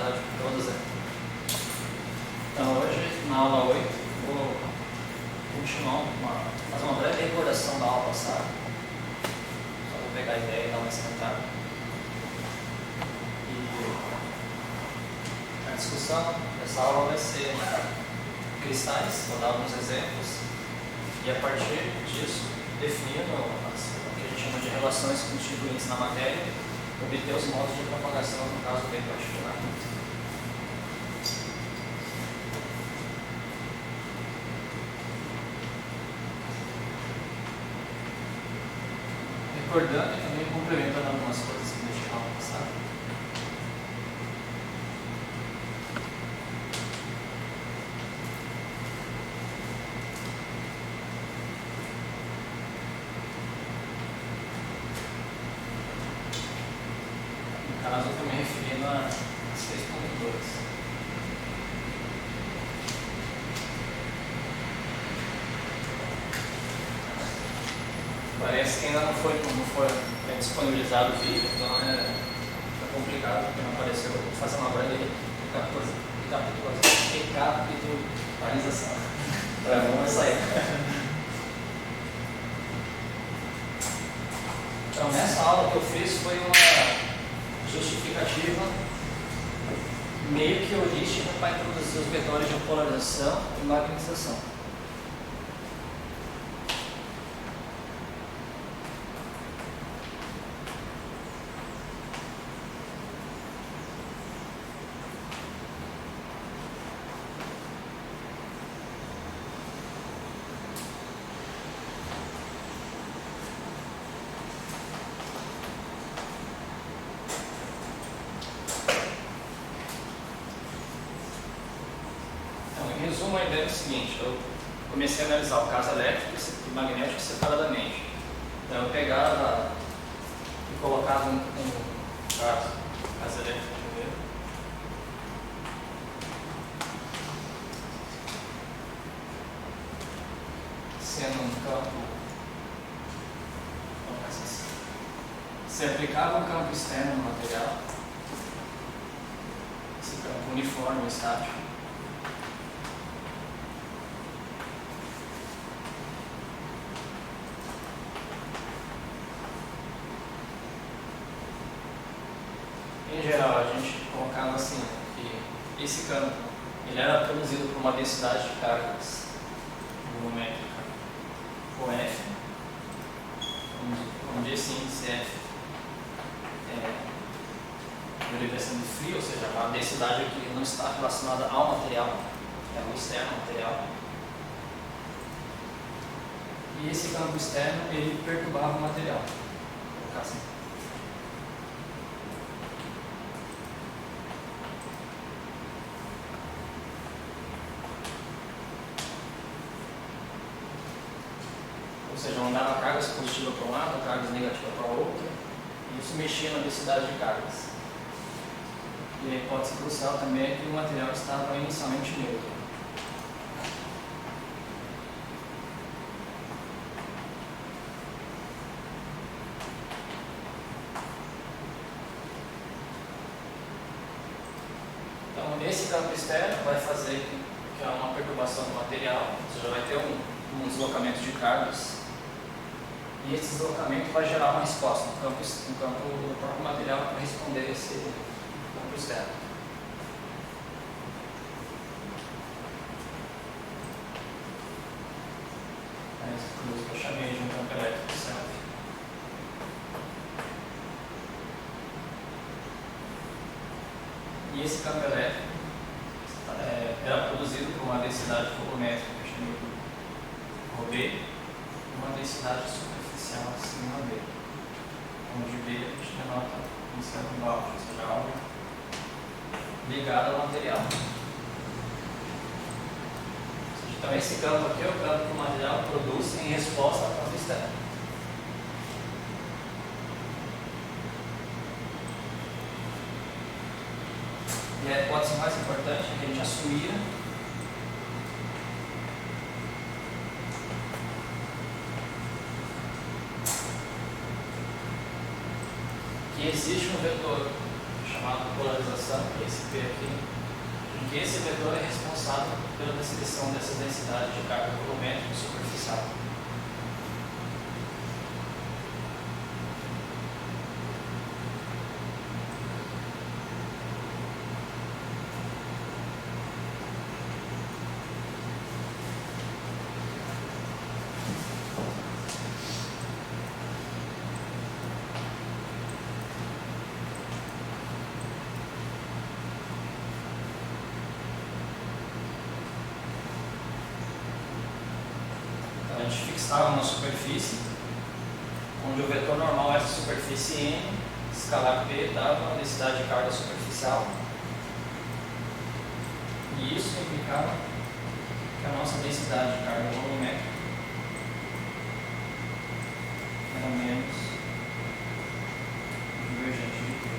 tarde a todos aí. Então hoje, na aula 8, vou continuar, fazer uma breve recordação da aula passada. Só vou pegar a ideia e dar uma esquentada. E a discussão dessa aula vai ser cristais, vou dar alguns exemplos, e a partir disso, definindo o que a gente chama de relações constituintes na matéria, obter os modos de propagação no caso bem particular. Recordando e também complementando algumas coisas que eu deixei lá no passado. No caso, eu estou me referindo a 6.2. Parece que ainda não foi disponibilizado o vídeo, então é complicado porque não apareceu. Vou fazer uma breve recapitulação para não sair. Então, nessa aula que eu fiz foi uma justificativa meio que heurística para introduzir os vetores de polarização e magnetização. Em resumo, a ideia é o seguinte: eu comecei a analisar o caso elétrico e magnético separadamente. Então, eu pegava e colocava um caso elétrico primeiro. Sendo um campo, se aplicava um campo externo no material, esse campo uniforme, estático. Em geral, a gente colocava assim, que esse campo ele era produzido por uma densidade de cargas volumétrica com F, onde esse índice F é abreviação de free, ou seja, a densidade que não está relacionada ao material, é o externo material. E esse campo externo ele perturbava o material. Vou colocar assim. Ou seja, mandava cargas positivas para um lado, cargas negativas para o outro, e isso mexia na densidade de cargas. E a hipótese crucial também é que o material estava inicialmente neutro. Então, esse campo externo vai fazer que há uma perturbação do material, ou seja, vai ter um deslocamento de cargas. E esse deslocamento vai gerar uma resposta no campo do próprio material para responder a esse campo externo. É isso que eu chamei de um campo elétrico self. E esse campo elétrico era produzido por uma densidade fotométrica que eu chamei de ρB, uma densidade superficial acima B, onde B a gente denota em certo balde, ou seja, algo ligado ao material. Então esse campo aqui é o campo que o material produz em resposta ao campo externo. E a hipótese mais importante é que a gente assumia que existe um vetor chamado polarização expressão, que é esse P aqui, em que esse vetor é responsável pela descrição dessa densidade de carga volumétrica superficial. A gente fixava uma superfície, onde o vetor normal é essa superfície M, escalar P, dava uma densidade de carga superficial. E isso implicava que a nossa densidade de carga volumétrica era menos divergente de P.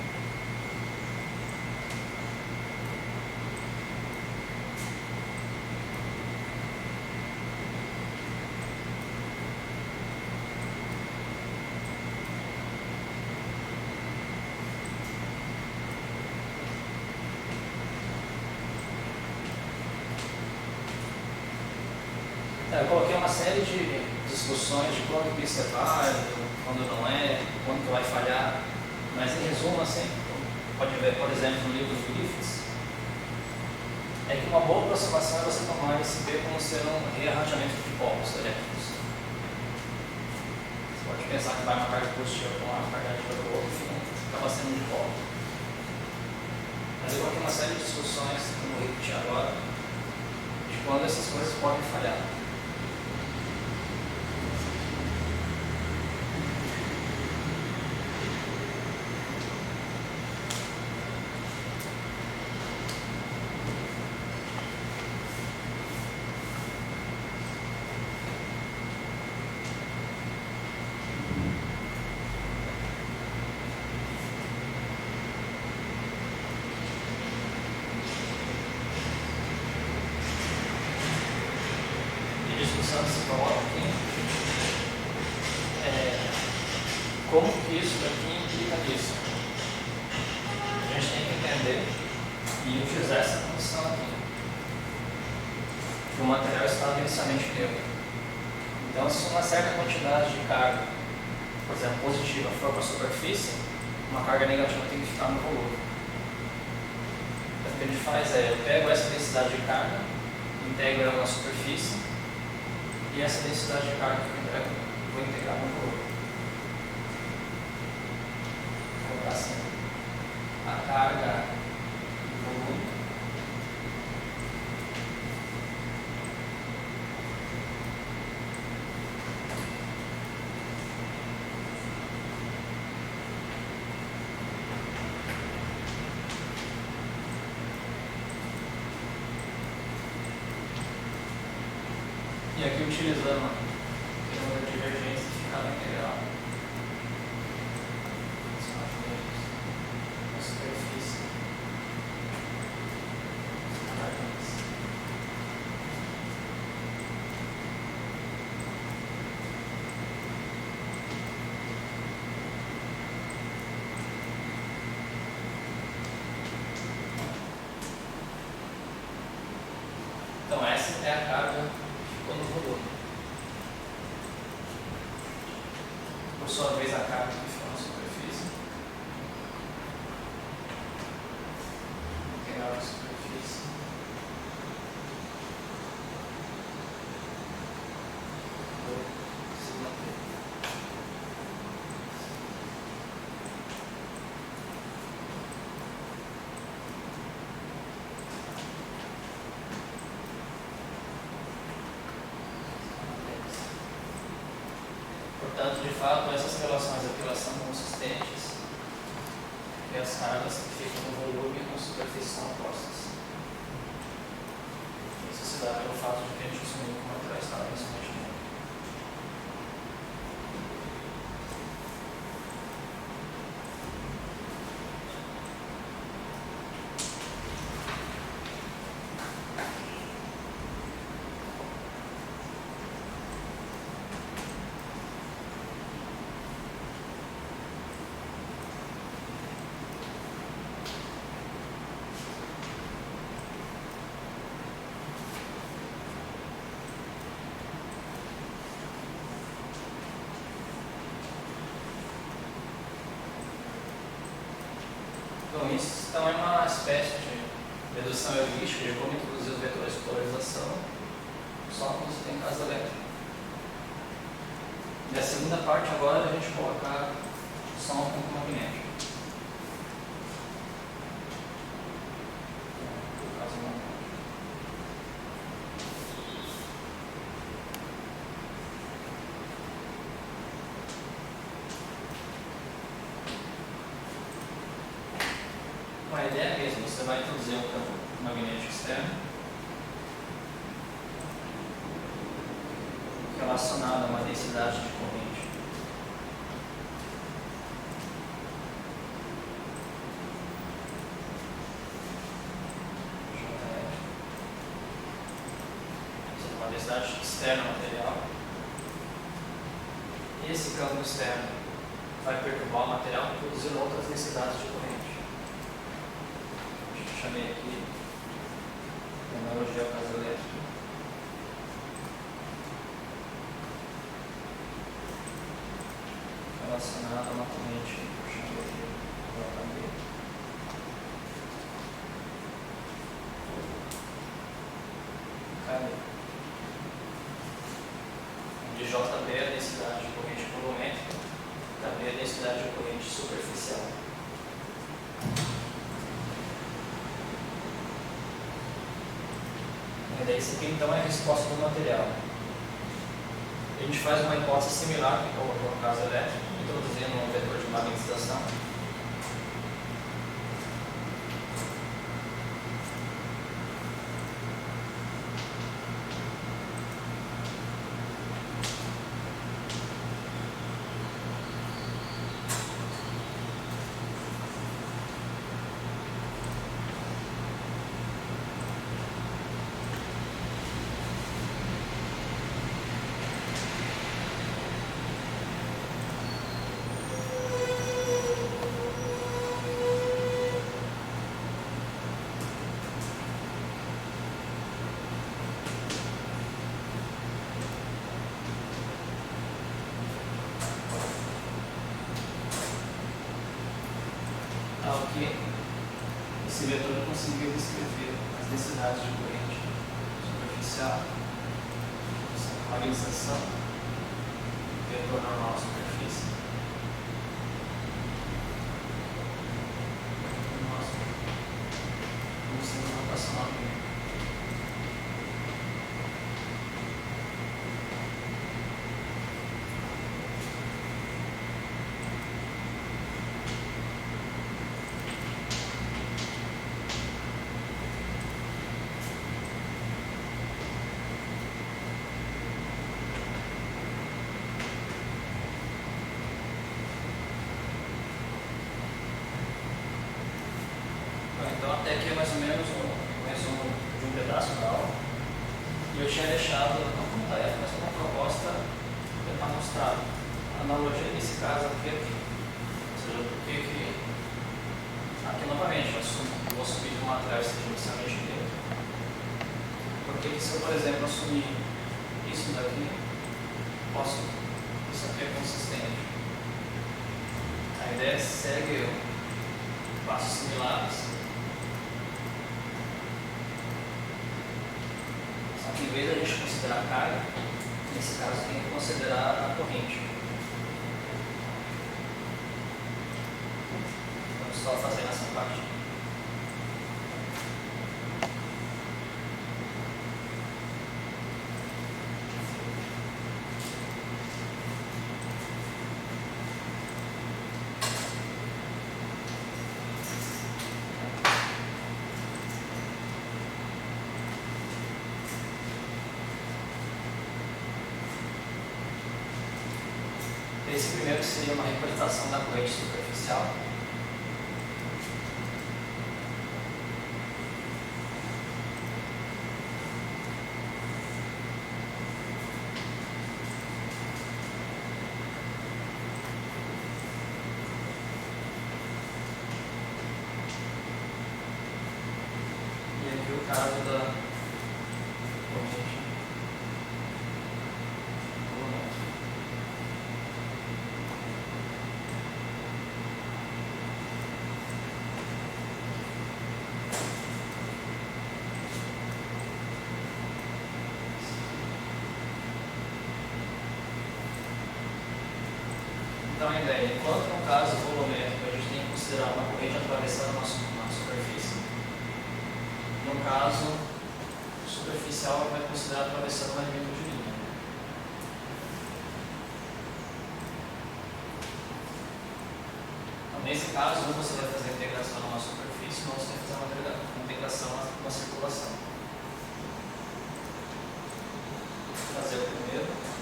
Eu coloquei uma série de discussões de quando que isso é válido, quando não é, quando que vai falhar, mas em resumo, assim, pode ver, por exemplo, no livro do Griffiths, é que uma boa aproximação é você tomar esse P como sendo um rearranjamento de polos elétricos. Você pode pensar que vai uma carga positiva para uma carga negativa para o outro, enfim, acaba sendo um dipolo. Mas eu coloquei uma série de discussões, que eu vou repetir agora, de quando essas coisas podem falhar. Discussão que se coloca aqui como que isso daqui implica nisso. A gente tem que entender e utilizar essa condição aqui, que o material está densamente neutro. Então, se uma certa quantidade de carga, por exemplo, positiva, for para a superfície, uma carga negativa tem que ficar no volume. Então, o que a gente faz é, eu pego essa densidade de carga, integro ela na superfície, e essa densidade de carga que eu vou integrar no volume. Vou colocar assim, a carga do volume e aqui utilizando a teoria de divergência ficar na integral. A superfície. Então essa é a carga no volume. Por sua vez, a carga que fica na superfície. Integral da superfície. Sigma P. Portanto, de fato, essas relações aqui elas são consistentes e as cargas que ficam no volume e na superfície são opostas. Isso se dá pelo fato de que a gente assumiu que o material estava densamente neutro. Bom, isso então é uma espécie de dedução heurística de como introduzir os vetores de polarização só quando você tem casa elétrica. E a segunda parte agora é a gente colocar só um campo magnético. A ideia é mesmo, você vai introduzir um campo magnético externo relacionado a uma densidade de corrente JF, uma densidade externa ao material, e esse campo externo vai perturbar o material produzindo outras densidades de corrente. Chamei aqui de analogia ao caso elétrico. Relacionado a uma corrente, chamei aqui de JB. Cadê? De JB é a densidade de corrente volumétrica, KB é a densidade de corrente superficial. Esse aqui então é a resposta do material. A gente faz uma hipótese similar que colocou no caso elétrico, introduzindo um vetor de magnetização. Aqui, esse vetor conseguiu descrever as densidades de corrente superficial, magnetização, vetor normal à superfície. Nossa, vamos ser uma rotacional aqui. Então até aqui é mais ou menos um resumo de um pedaço da aula. E eu tinha deixado, não como tarefa, mas como proposta, tentar mostrar a analogia desse caso aqui. Ou seja, por que aqui novamente eu vou assumir que o material seja inicialmente neutro. Porque se eu, por exemplo, assumir isso daqui, isso aqui é consistente. A ideia segue passos similares. Em vez de a gente considerar a carga, nesse caso tem que considerar a corrente. Vamos só fazer essa parte. Esse primeiro seria uma representação da corrente superficial. E aqui o caso da corrente. Então a ideia, enquanto no caso volumétrico a gente tem que considerar uma corrente atravessando uma superfície, no caso superficial vai considerar atravessando um elemento de linha. Então, nesse caso, um você vai fazer a integração numa superfície, no outro você vai fazer uma integração numa circulação. Vou fazer o primeiro.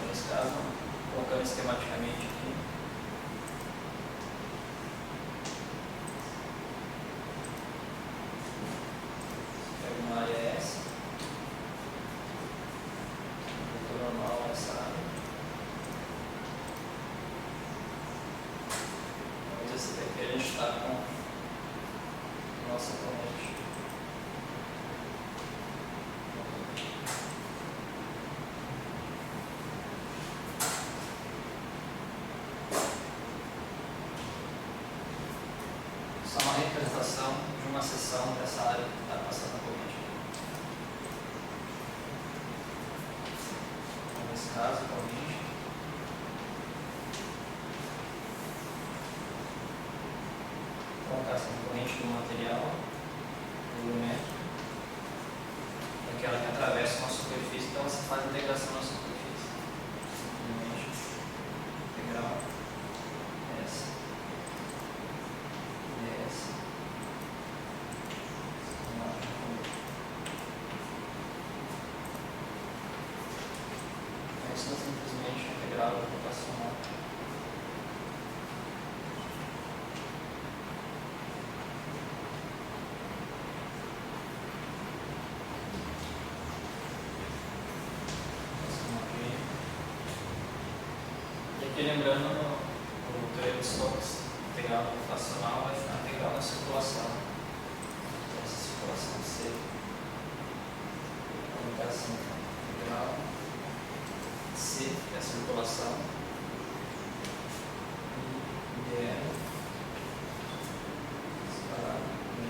Nesse caso, colocando esquematicamente aqui. Pega uma área S, vetor normal nessa área. Então, esse daqui a gente está com a nossa corrente. Só uma representação de uma seção dessa área que está passando a corrente. Então, nesse caso, a corrente. Colocar essa corrente do material, volumétrico, daquela que atravessa uma superfície, então você faz a integração na superfície. Simplesmente integral S. Isso é simplesmente integral rotacional. E aqui lembrando o teorema de Stokes, integral rotacional vai ficar integral na circulação. Então, essa circulação C, colocar assim, integral C, que é a circulação, e dl, separado em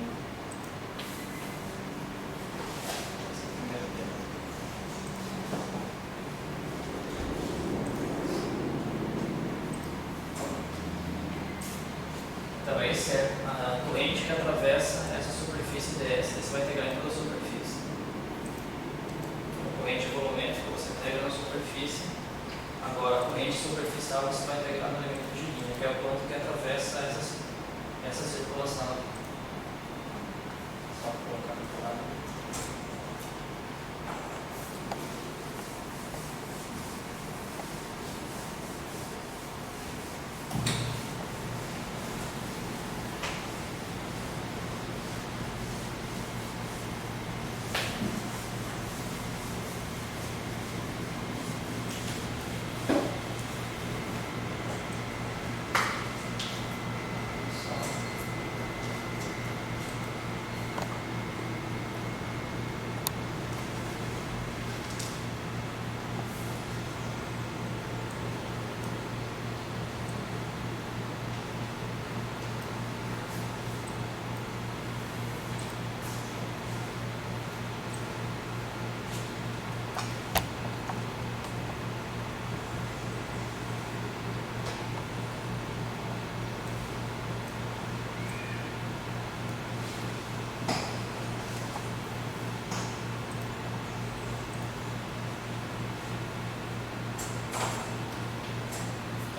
esse primeiro termo. Então, esse é a corrente que atravessa essa superfície ds, você vai integrar em toda a superfície. A corrente volumétrica você integra na superfície. Agora, a corrente superficial você vai integrar no elemento de linha, que é o ponto que atravessa essa circulação. Só colocar aqui do lado.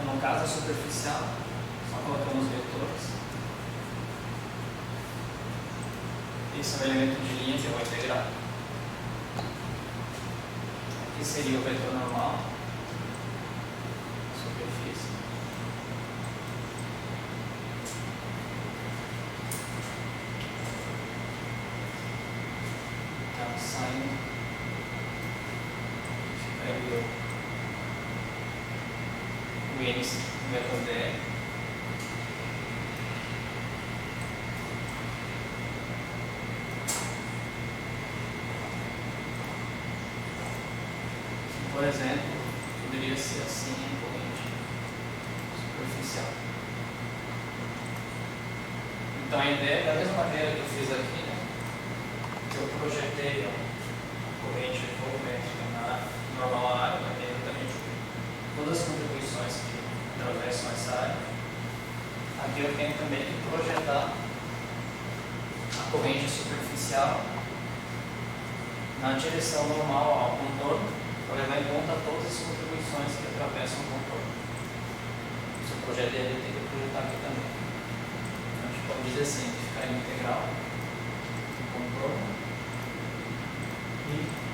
No caso superficial, só colocamos vetores. Esse é um elemento de linha que eu vou integrar. Aqui seria o vetor normal, superfície. Então, saindo, ficaria o N vetor dl. Por exemplo, poderia ser assim em corrente superficial. Então a ideia é da mesma maneira que eu fiz aqui, né? Que eu projetei a corrente volumétrica normal à área, vai ter exatamente todas as contribuições que atravessam essa área. Aqui eu tenho também que projetar a corrente superficial na direção normal ao contorno, para levar em conta todas as contribuições que atravessam o contorno. Se o projeto dele tem que projetar aqui também. Então, a gente pode dizer assim, ficar integral no contorno e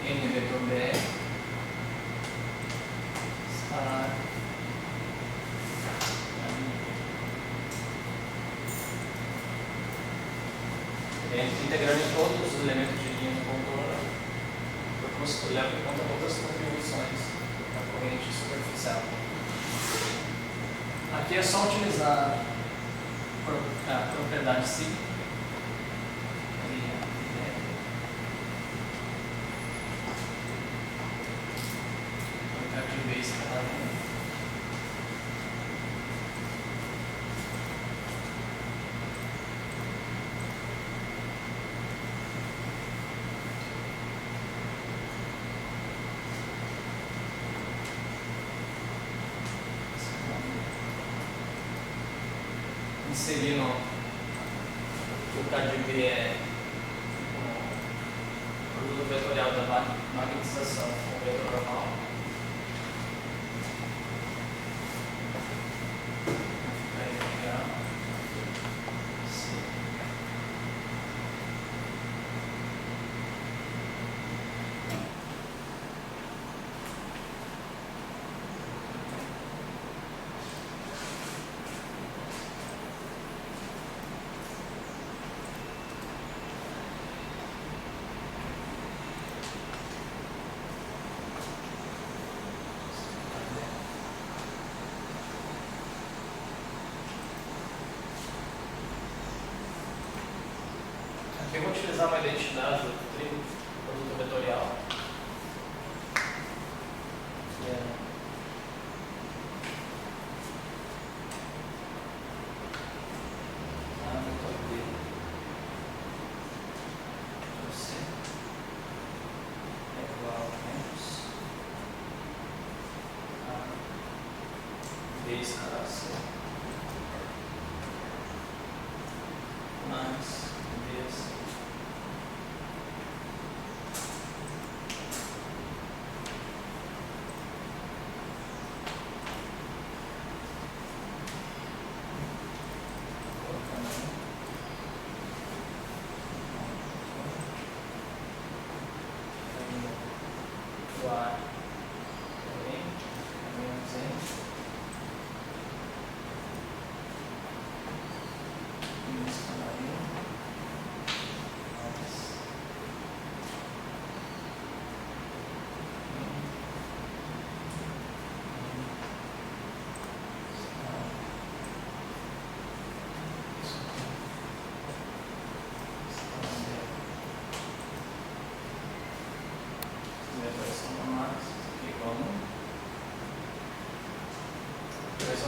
N vetor BR escalar integrando todos os elementos de linha do contorno, eu levo em conta todas as contribuições da corrente superficial. Aqui é só utilizar a propriedade C. De vez cada um. Inserindo o KdV é o produto vetorial da magnetização com o vetor normal. Eu vou utilizar uma identidade do produto vetorial, que é a vetor B por C é igual a menos a B escalar C mais B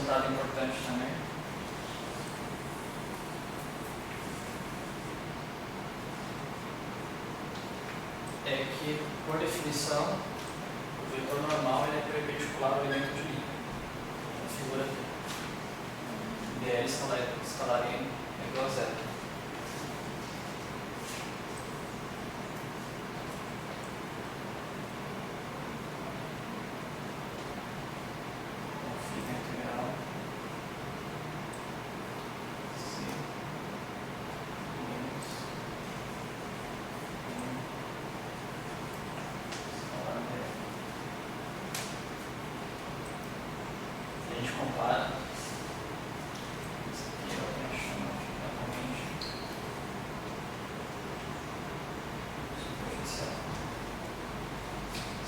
resultado importante também. É que, por definição, o vetor normal ele é perpendicular ao elemento de linha. A figura aqui. dl escalar n é igual a zero. Compara. Isso aqui é o que a gente chama da corrente superficial.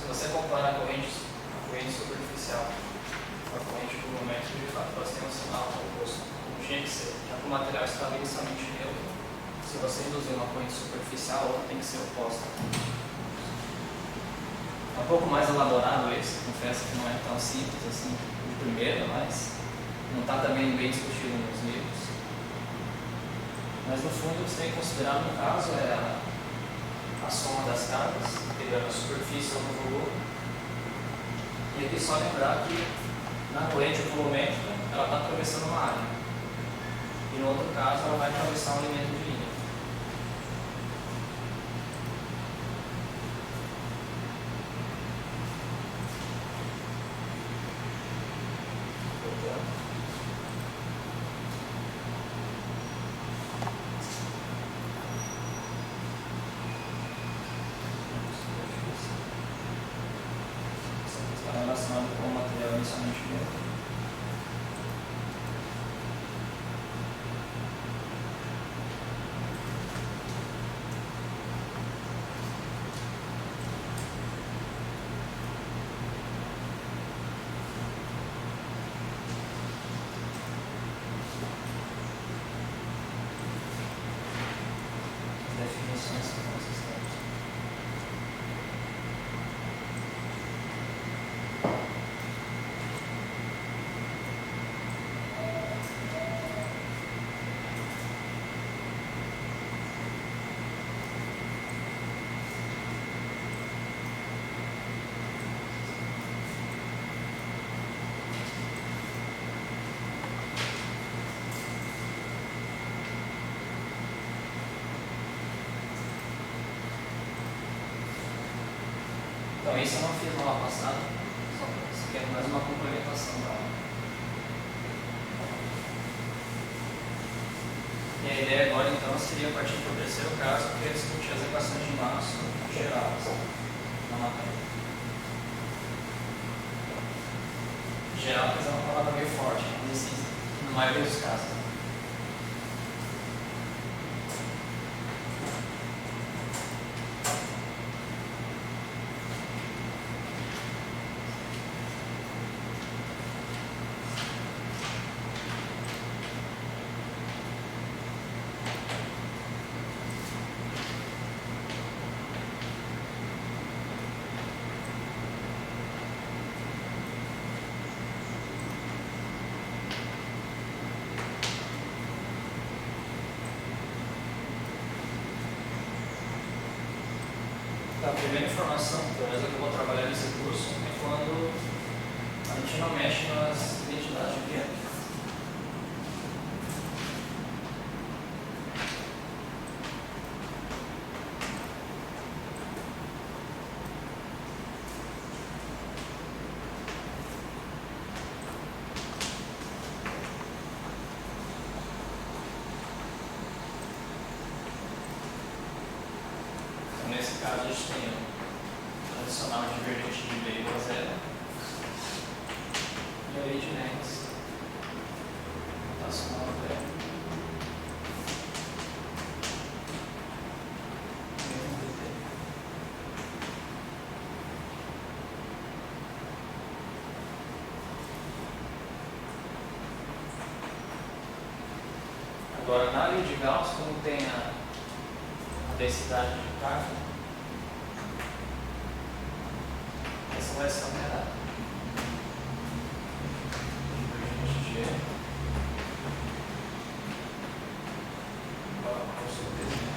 Se você comparar a corrente superficial com a corrente volumétrica, de fato elas têm um sinal oposto, como tinha que ser. Já que o material estava inicialmente neutro, se você reduzir uma corrente superficial, a outra tem que ser oposta. É um pouco mais elaborado esse, confesso que não é tão simples assim de primeira, mas não está também bem discutido nos livros. Mas no fundo você tem que considerar, no caso, é a a soma das cargas, integrando a superfície sobre o volume. E aqui só lembrar que na corrente volumétrica ela está atravessando uma área. E no outro caso ela vai atravessar um elemento de linha. Está relacionado com o material inicialmente mesmo. Definições são consistentes. Então isso eu não fiz no aula passado, só para isso aqui é mais uma complementação da aula. E a ideia agora então seria partir para o terceiro caso, que é discutir as equações de massa geradas na matéria. Geral, quer dizer, é uma palavra meio forte, mas assim, na maioria dos casos. A primeira informação, pelo menos é que eu vou trabalhar nesse curso, é quando a gente não mexe nas identidades de cliente. Nesse caso, a gente tem o tradicional divergente de B igual a zero e a lei de Nernst rotacional zero. Agora, na lei de Gauss, como tem a densidade de carga, essa vai ser alterada. Divergente de G igual ao seu desenho.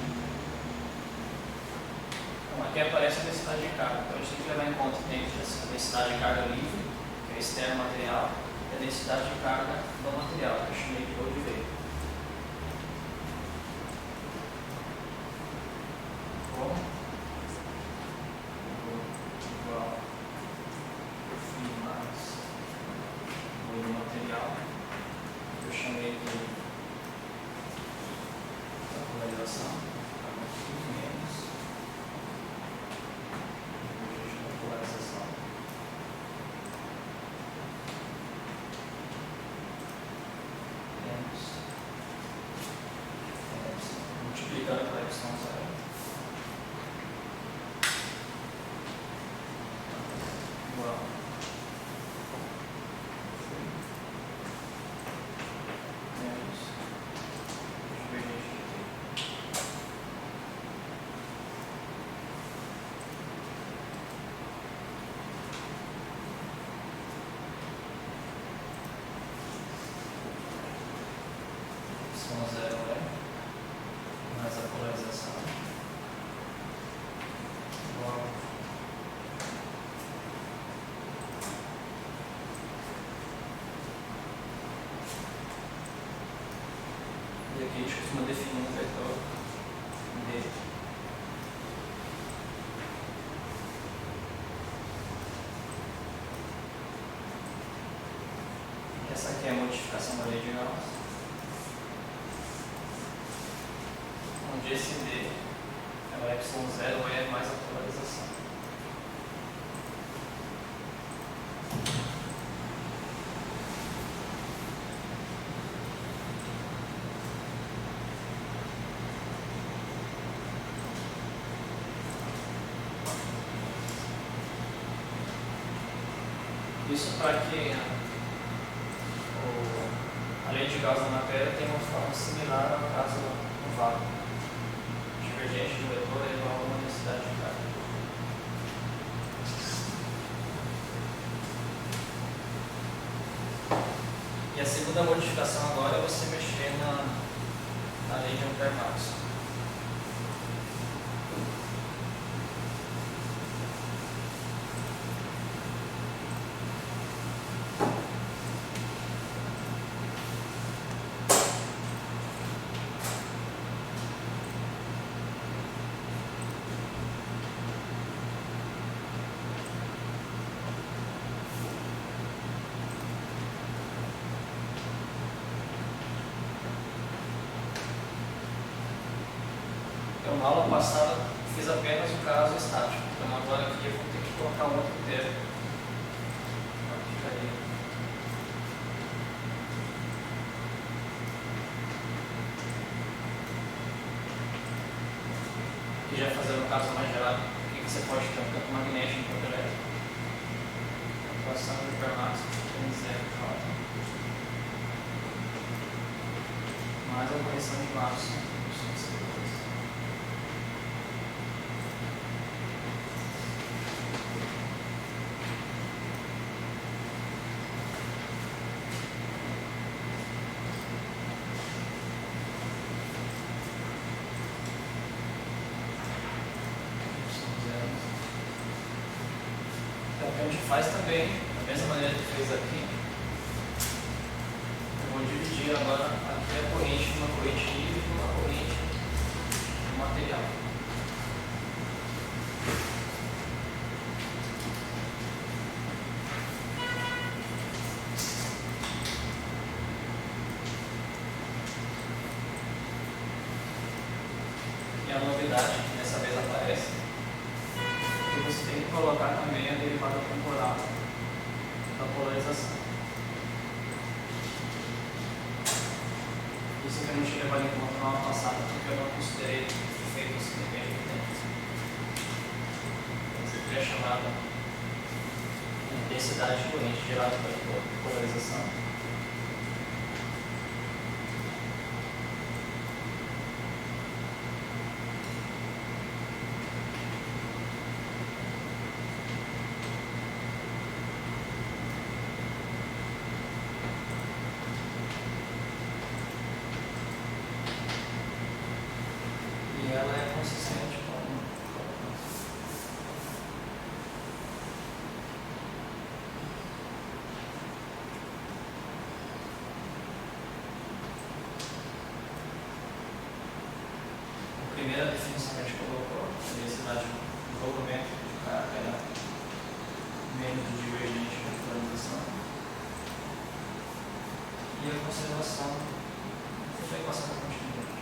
Então, aqui aparece a densidade de carga. Então, a gente tem que levar em conta que tem a densidade de carga livre, que é externo material, e a densidade de carga do material, que eu chamei de rho de V. a gente costuma definir um vetor D. Essa aqui é a modificação da lei de Gauss, onde esse D é o ε0 é mais a polarização. Isso para que a lei de Gauss na matéria tem uma forma similar ao caso no vácuo. Divergente do vetor é igual a uma densidade de carga. E a segunda modificação agora é você mexer na lei de Ampère-Maxwell. Então, na aula passada, fiz apenas o caso estático. Então, agora aqui eu vou ter que colocar um outro termo. Aqui já fazendo um caso mais geral, aqui você pode ter um campo magnético e um campo elétrico. A equação de Ampère-Maxwell tem 0, mais a correção de Maxwell. Então, o que a gente faz também, da mesma maneira que fez aqui, eu vou dividir agora aqui a corrente numa corrente livre e uma corrente do material. E a novidade que dessa vez aparece é que você tem que colocar também a derivada temporal da polarização. Isso que a gente levou em conta na aula passada, porque eu não considerei efeitos independentes. Isso aqui é chamada intensidade de corrente gerada pela polarização. E ela é consistente com a primeira definição que a gente colocou, a densidade do volumétrico de carga era menos o divergente da polarização. E a conservação da equação da continuidade.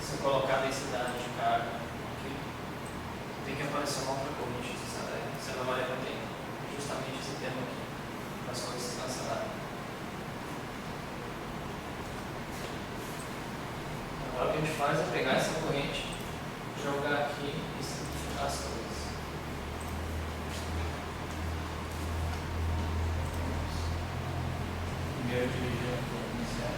Se colocar a densidade de carga aqui, tem que aparecer uma outra corrente, você não vai ter justamente esse termo aqui, para as coisas se cancelarem. Agora o que a gente faz é pegar essa corrente, jogar aqui e simplificar as coisas. Primeiro dividir aqui inicial.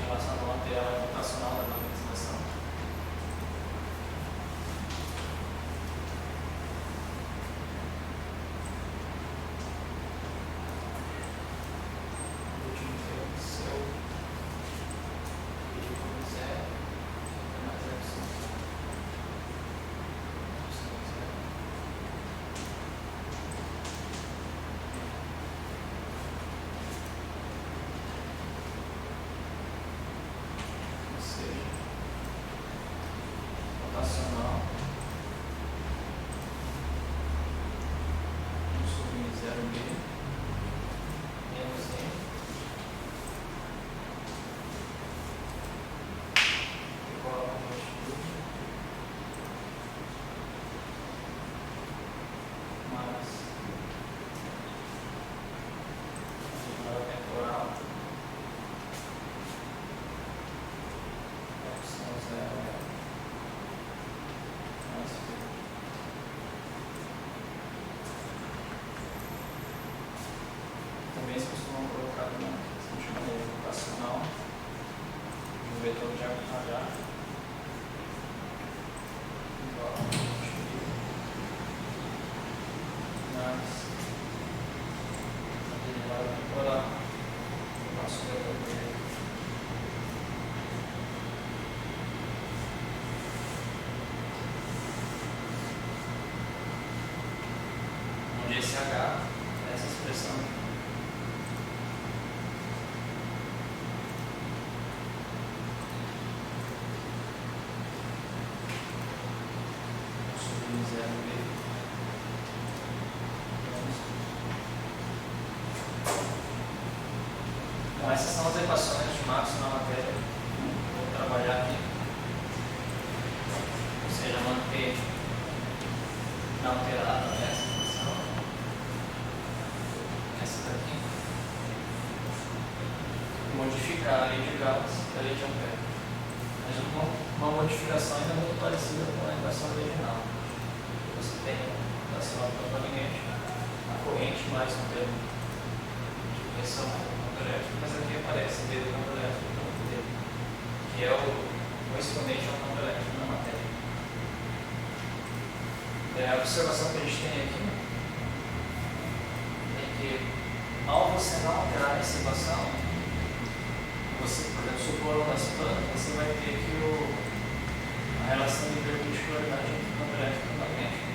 relação ao material rotacional da magnetização. O último termo seu e zero mais epsilon. Rotacional sobre 0,5 menos M igual a longitude mais a temporal opção 0 também se costumam colocar na seguinte maneira: rotacional do vetor de H igual a longitude mais a derivada temporal do nosso vetor dele. Onde esse H é essa expressão aqui. Então essas são as equações de Maxwell na matéria. Vou trabalhar aqui. Ou seja, manter inalterada essa equação. Essa daqui. Modificar a lei de Gauss e a lei de Ampère. Mas uma modificação ainda muito parecida com a equação original. Você tem a equação eletromagnética, a corrente mais um termo de pressão campo elétrico, mas aqui aparece D do campo elétrico, que é o exponente ao campo elétrico na matéria. A observação que a gente tem aqui é que, ao você não alterar essa equação, você, por exemplo, supor ondas planas, você vai ter que a relação de perpendicularidade entre o campo elétrico e o magnético.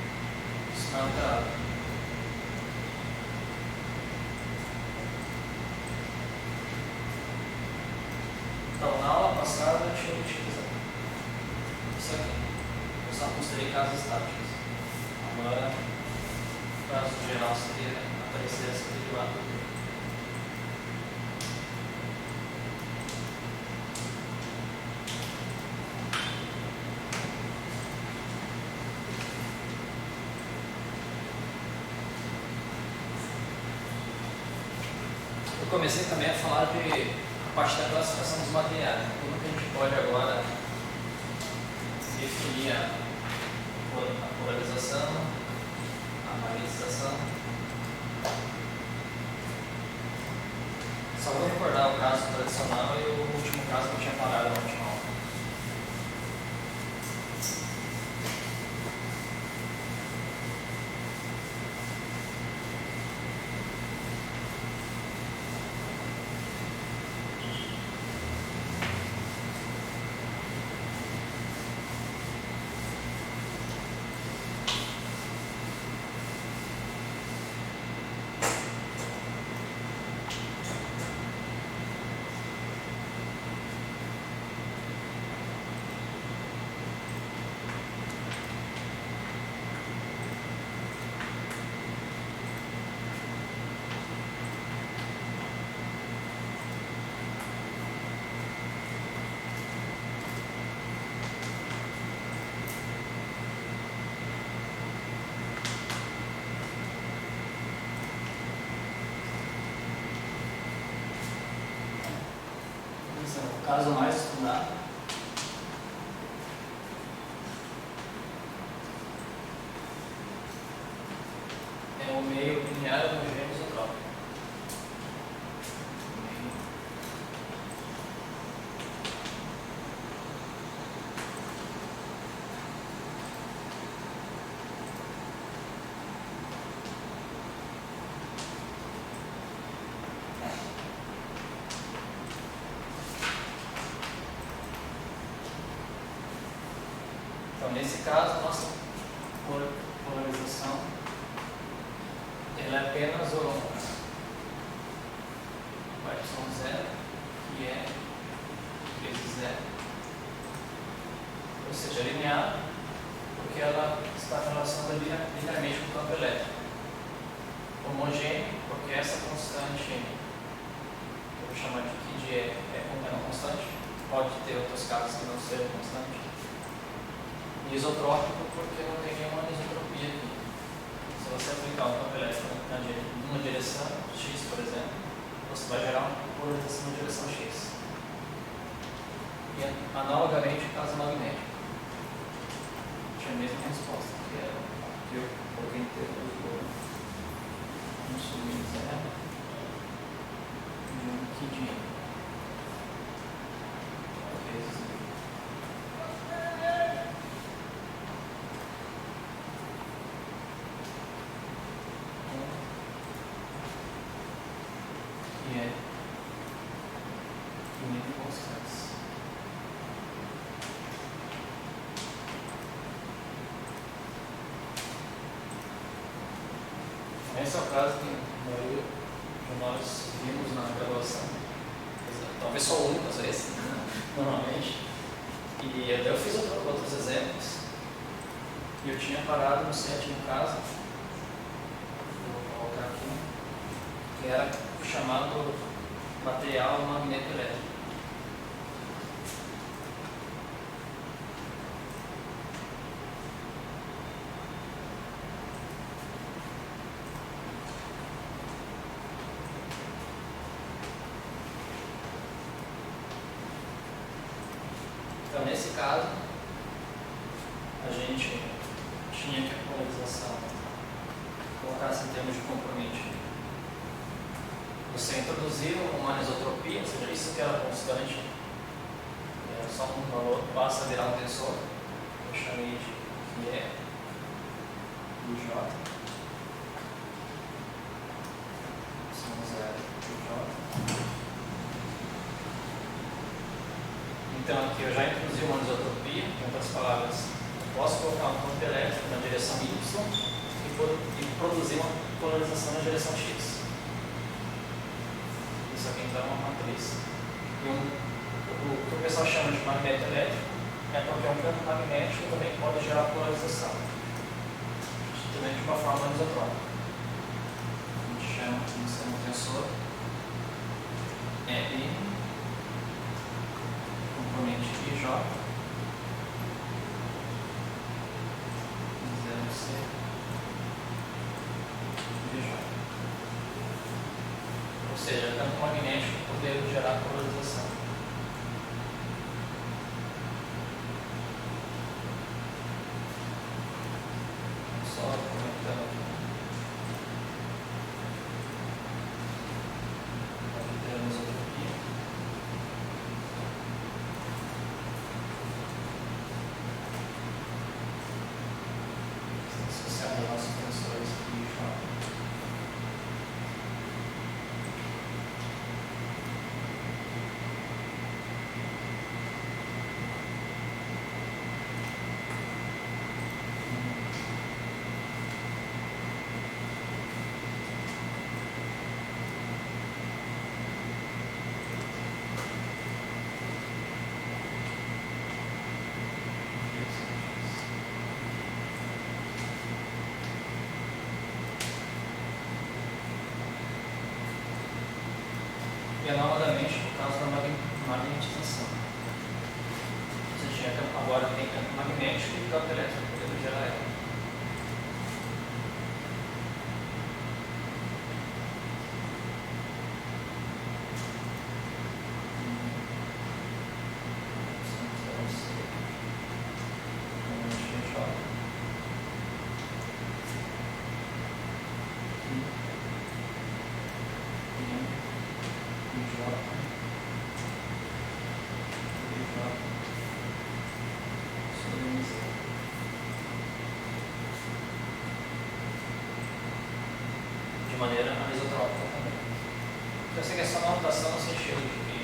Isso não é alterado. Então, na aula passada eu tinha utilizado isso aqui. Eu só mostrei casos estáticos. Agora, o caso geral seria aparecer essa derivada. Eu comecei também a falar de a parte da classificação dos materiais. Como que a gente pode agora definir a polarização, a magnetização. Só vou recordar o caso tradicional e o último caso que eu tinha parado na última aula. O caso mais estudado é o meio linear homogêneo isotrópico. nesse caso, a nossa polarização ela é apenas o y0, que é vezes 0. Ou seja, linear, porque ela está relacionada linearmente com o campo elétrico. Homogêneo, porque essa constante, eu vou chamar aqui de E, é uma constante, pode ter outros casos que não sejam constante. E isotrópico, porque não tem nenhuma anisotropia aqui. Se você aplicar um campo elétrico numa direção X, por exemplo, você vai gerar uma polarização na direção X. E analogamente o caso magnético. Tinha a mesma resposta, que era que eu coloquei em termos do subir 0 e aqui de vezes que é unir constantes. Esse é o caso que nós vimos na graduação, talvez só um, às vezes, normalmente. E até eu fiz outros exemplos, e eu tinha parado no sétimo caso, vou colocar aqui, que era o chamado material magnetoelétrico. Então, nesse caso, a gente tinha que a polarização colocar-se em termos de componente. Você introduziu uma anisotropia, ou seja, isso que era constante, é só um valor, passa a virar um tensor. Eu chamei de que é IJ. São 0 IJ. Então aqui eu já introduzi uma anisotropia, em outras palavras, eu posso colocar um campo elétrico na direção Y e produzir uma polarização na direção X. Isso aqui então é uma matriz. E o que o pessoal chama de magneto elétrico é porque um campo magnético também pode gerar polarização, também de uma forma anisotrópica. A gente chama de um tensor E componente IJ, 0C VJ. Ou seja, campo magnético podendo gerar polarização. Só comentando aqui. Aqui temos anisotropia. Associado aos nossos tensores IJ. E analogamente no caso da magnetização. Você tinha agora tem campo magnético e campo elétrico podendo gerar ela. De maneira anisotrópica também. Então, essa questão da notação no sentido de que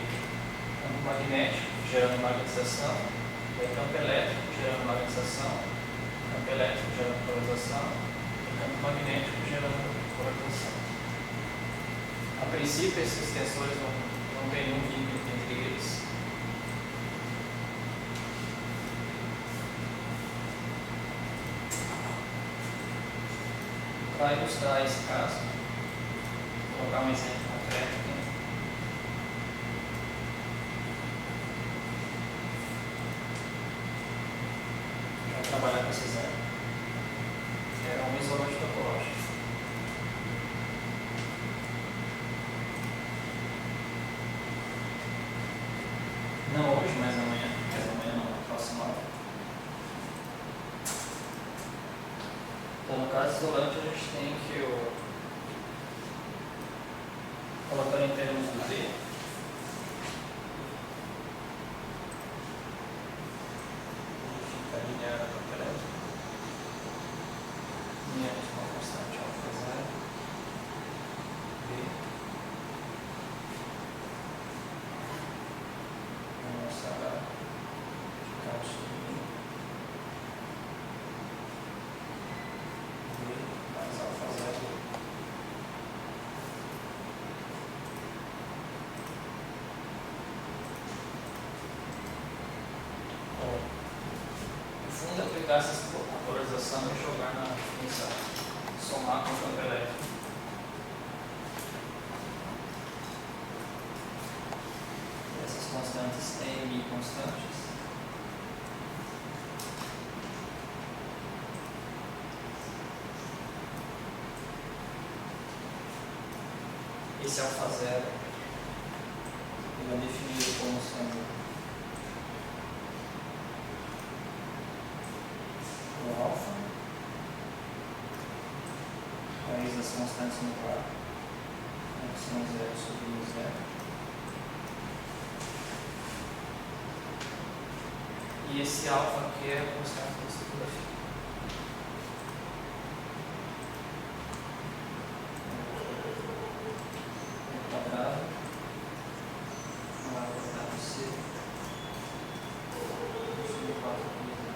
campo magnético gerando magnetização E aí, campo elétrico gerando magnetização, campo elétrico gerando polarização e campo magnético gerando polarização. A princípio, esses tensores não tem nenhum vínculo entre eles. Para ilustrar esse caso, vou colocar um exemplo concreto aqui. Vou trabalhar com esse exemplo. É um isolante topológico. Não hoje, mas amanhã. Mas amanhã não, na próxima aula. Então, no caso isolante, a gente tem que colocando em termos do Z, fica linear a campo elétrico, menos uma constante alfa zero, B, menos H, K sobre B, mais alfa zero. No fundo, aplicar essa polarização e jogar na função, somar com o campo elétrico. E essas constantes M constantes. Esse alfa zero ele é definido como sendo o alfa, raiz das constantes no par, são 0 sobre 0. E esse alfa aqui é a constante da estrutura fina. Quadrado, A quadrado C, sobre 4 por 0.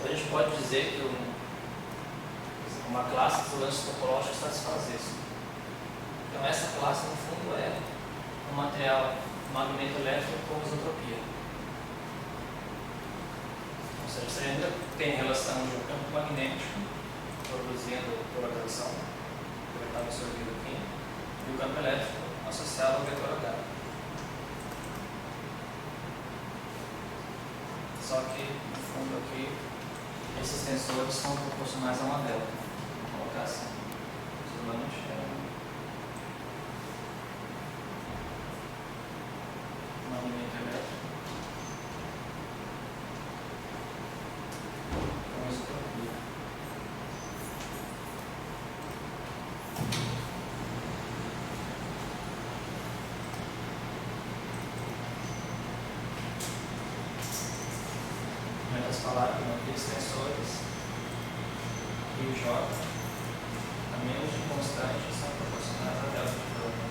A gente pode dizer que uma classe de isolantes topológicos satisfaz isso. Então, essa classe, no fundo, é um material magneto-elétrico com isotropia. Ou seja, você ainda tem relação de um campo magnético produzindo polarização, que vai estar absorvido aqui, e o campo elétrico associado ao vetor H. Só que, no fundo, aqui, esses tensores são proporcionais a uma delta. Vou colocar assim. Isolante é magneto elétrico com isotropia. Em outras palavras, aqueles tensores e o J, a menos de constante, são proporcionais a delta de prova.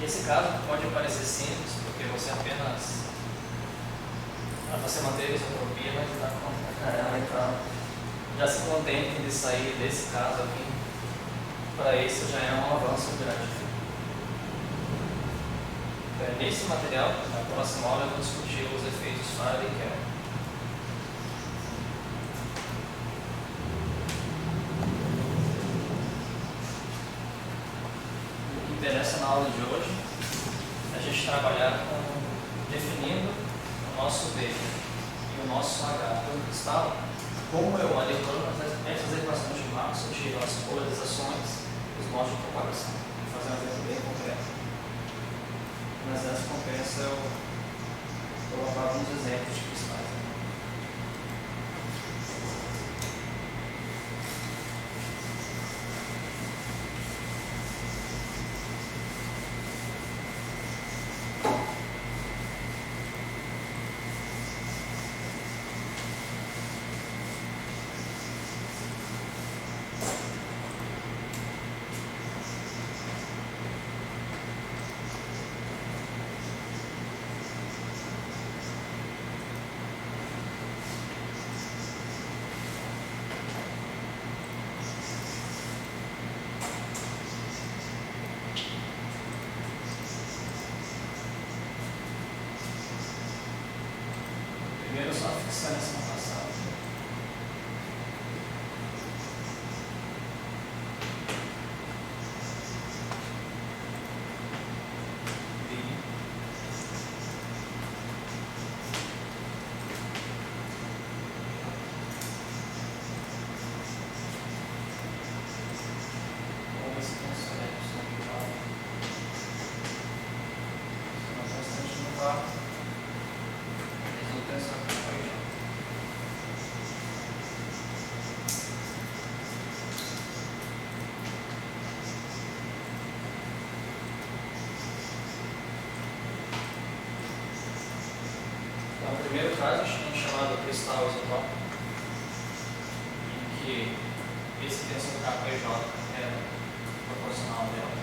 Esse caso pode parecer simples, porque você apenas você manter a isotropia, mas dá conta. Então, já se contente de sair desse caso aqui. Para isso já é um avanço grande. Nesse material, na próxima aula, eu vou discutir os efeitos Faraday e Kelvin. O que interessa na aula de hoje é a gente trabalhar definindo o nosso V e o nosso H do cristal, como eu manipulando essas equações de Maxwell, tiro as polarizações e os modos de propagação. Vou fazer um exemplo bem concreto. Mas antes compensa eu colocar alguns exemplos de cristais. Primeiro só fixando essa passada. Então, o primeiro caso a gente tem chamado cristal isotópico, em que esse tensor KPJ é proporcional dela.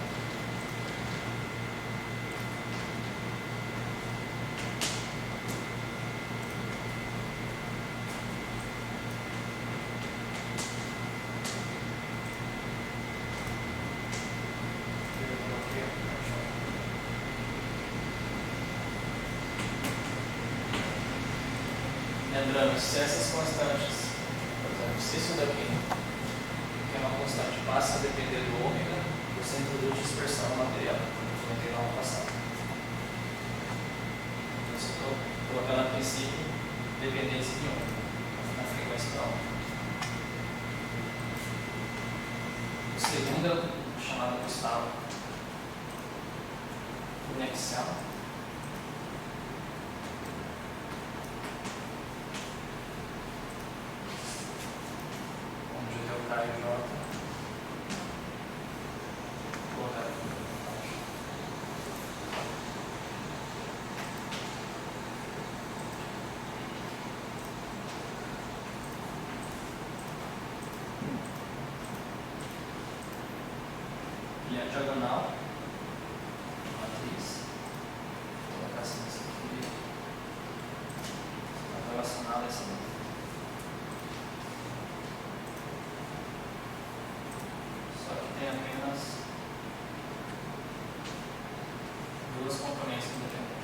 Lembrando, se essas constantes, por exemplo, se isso daqui, que é uma constante, passa a depender do ômega, você introduz dispersão no material, como eu comentei na aula passada. Então, eu estou colocando a princípio dependência de ômega na frequência da ômega. O segundo é o chamado cristal conexial. E a diagonal, a matriz, vou colocar assim nesse aqui, está relacionada a essa matriz. Só que tem apenas duas componentes independentes.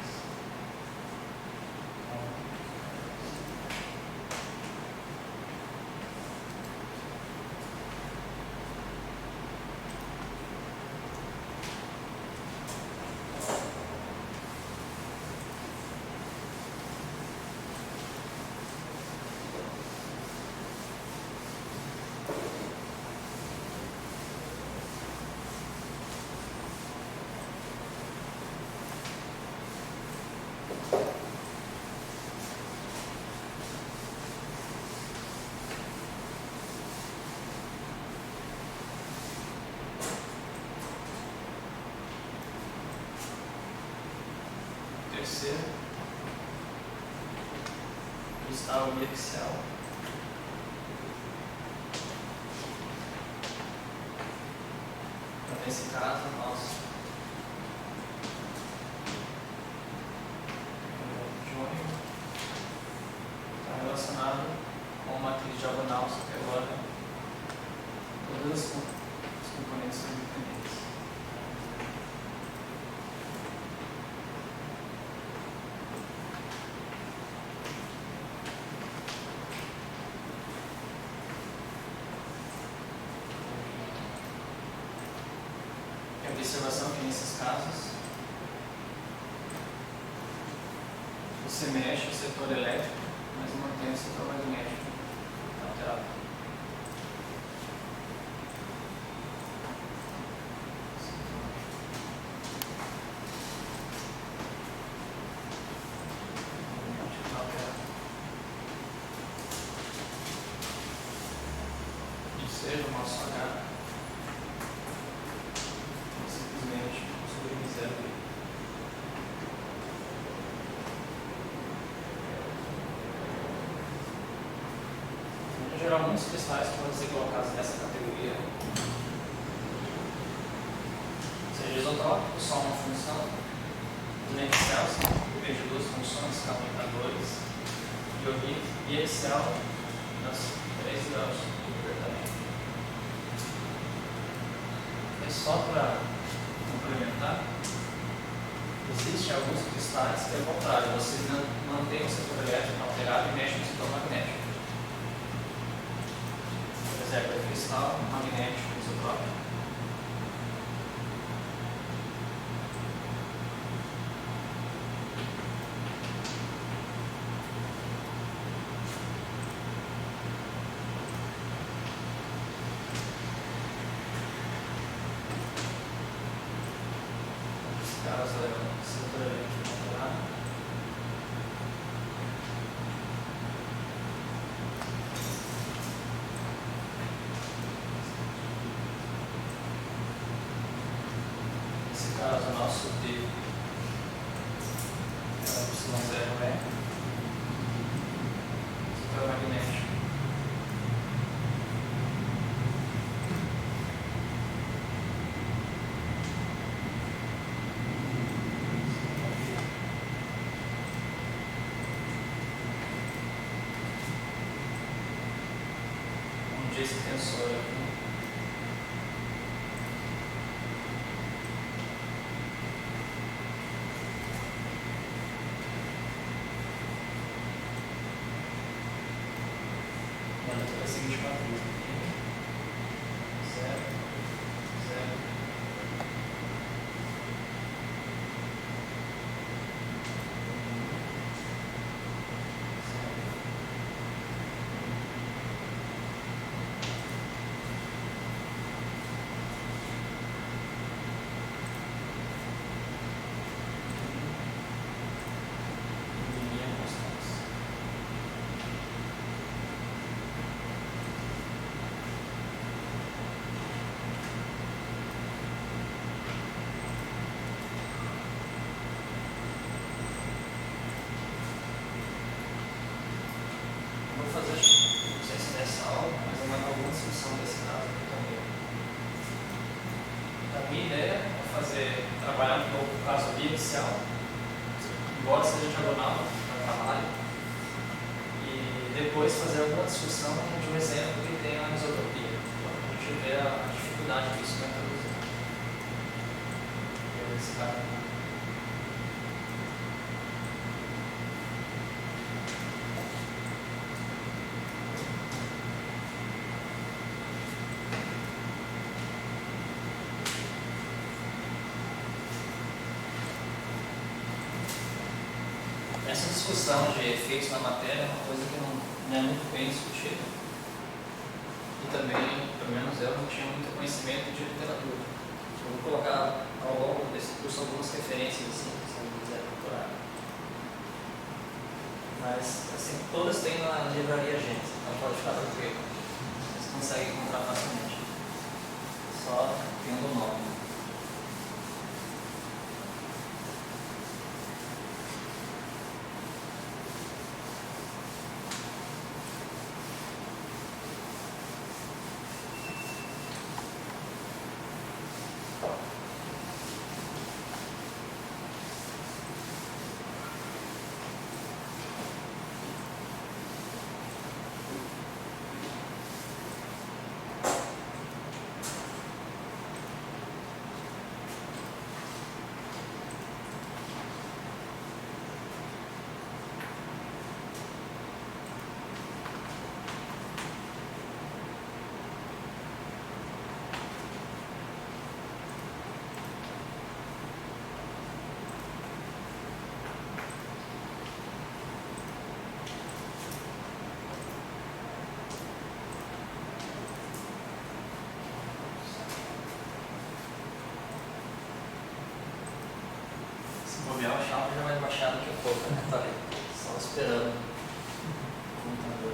Terceiro, cristal biaxial. Então, nesse caso, o jônio está relacionado com a matriz diagonal, só que agora todas as componentes são independentes. Observação que nesses casos você mexe o setor elétrico, mas mantém o setor magnético alterado. Ou seja, o nosso H em geral, muitos cristais podem ser colocados nessa categoria. Ou seja, isotrópico, só uma função. Inercial, depende de duas funções, calentadores, ionito, e axial, nas 3 graus de libertamento. É só para complementar, existem alguns cristais que é o contrário, você mantém o setor elétrico alterado cristal magnético isotrópico. Nesse caso é o setor eletromolecular. Nesse caso, o nosso D é o Y0E, setor magnético. Esse tensor aqui. Manda toda a seguinte matriz aqui. 0, 0. Vou fazer, não sei se nessa aula, mas alguma discussão desse caso aqui também. A minha ideia é trabalhar um pouco o caso ali inicial, embora seja diagonal para trabalho, e depois fazer alguma discussão de um exemplo que tenha a isotropia, para a gente ver a dificuldade que isso vai introduzir. Esse cara. Essa discussão de efeitos na matéria é uma coisa que não é muito bem discutida. E também, pelo menos eu, não tinha muito conhecimento de literatura. Eu vou colocar ao longo desse curso algumas referências, assim, se você quiser procurar. Mas, assim, todas têm na livraria Gênesis, então pode ficar tranquilo. Vocês conseguem encontrar facilmente. Só tendo o nome. Bobear, o chapa já vai baixar daqui a pouco, né? Tá ali, só esperando o computador.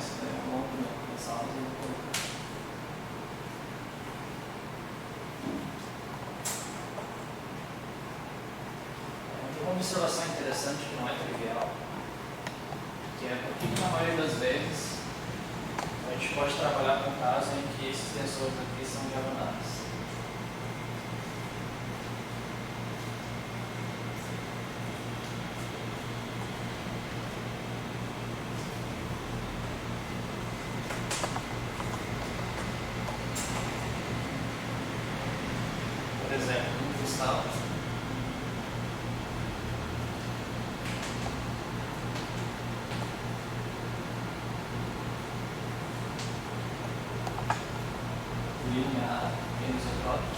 isso daí é longo, né? As aulas eu vou colocar. Uma observação interessante que não é trivial, que é porque na maioria das vezes a gente pode trabalhar com um caso em que esses tensores aqui são diagonais. Por exemplo, um cristal linear anisotrópico.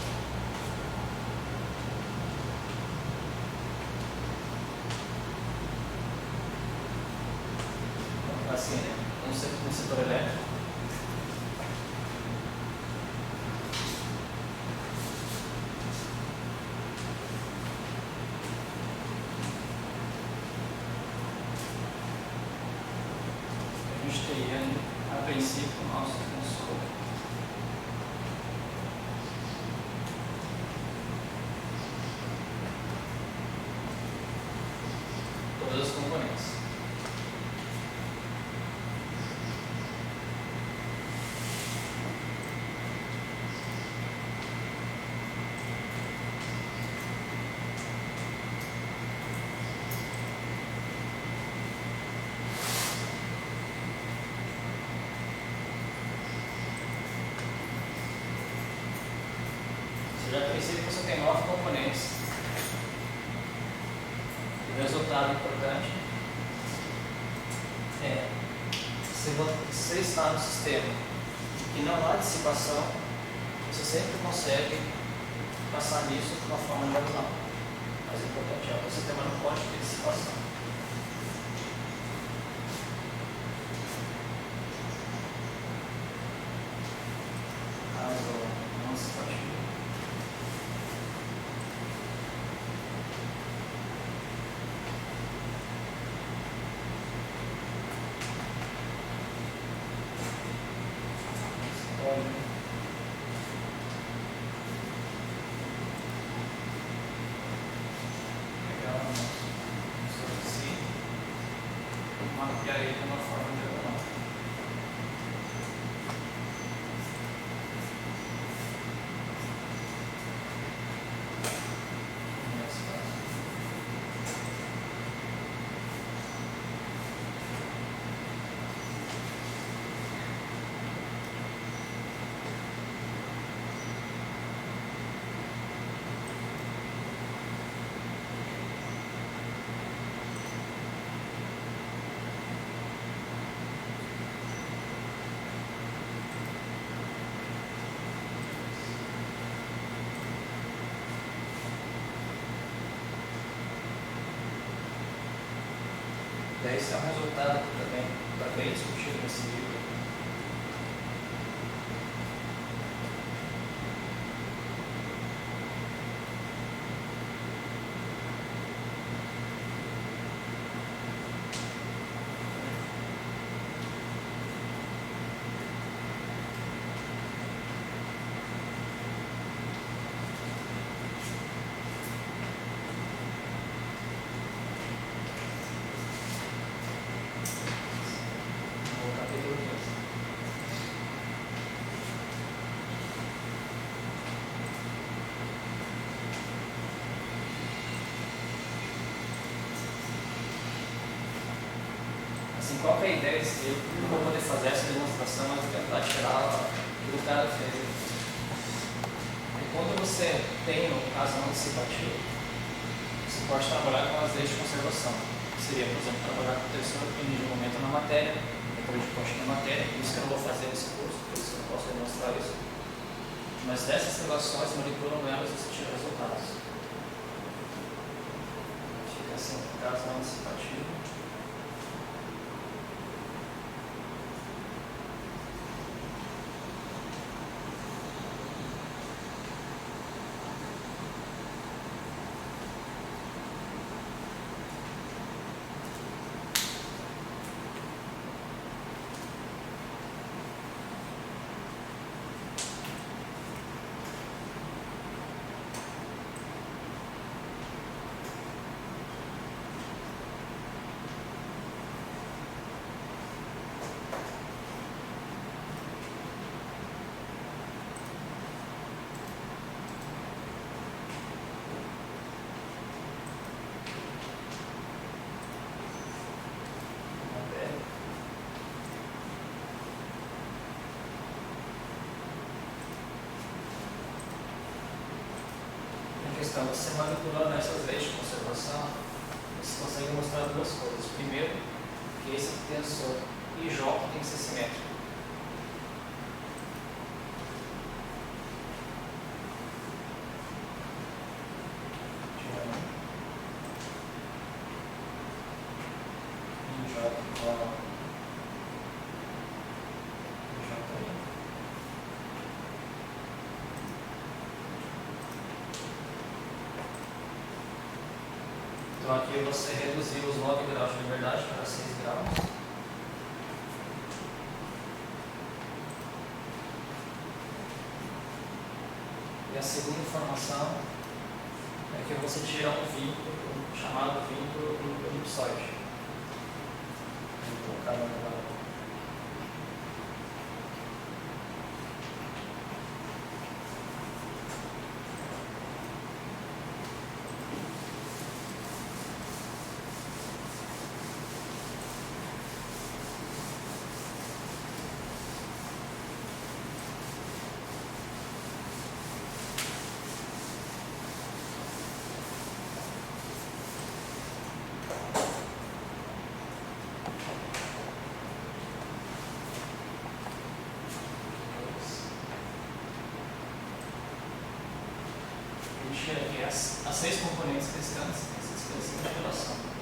Assim, no setor elétrico, a gente teria, a princípio, o nosso tensor todas as componentes. A princípio você tem 9 componentes. O resultado importante é se você está no sistema que não há dissipação, você sempre consegue passar nisso de uma forma diagonal. Mas o importante é que o sistema não pode ter dissipação. Caso não se pode. Mapear ele de uma forma diagonal. Esse é um resultado que também está bem discutido nesse livro. Assim, qual que é a ideia desse livro? Eu não vou poder fazer essa demonstração, mas vou tentar tirar o que o cara fez. E quando você tem, no caso, não dissipativo, você pode trabalhar com as leis de conservação. Seria, por exemplo, trabalhar com o tensor de momento na matéria, depois de ponte na matéria. Isso que eu não vou fazer nesse curso, por isso eu não posso demonstrar isso. Mas dessas relações, manipulando elas, você tira resultados. Fica assim, no caso não dissipativo. Então, você manipulando essas leis de conservação, você consegue mostrar duas coisas. Primeiro, que esse tensor IJ tem que ser simétrico. IJ igual a IJ. Então aqui você reduziu os 9 graus de liberdade para 6 graus. E a segunda informação é que você tira um vínculo chamado vínculo elipsoide. Vou colocar no lado. Tira aqui as 6 componentes restantes, essa expressão de relação.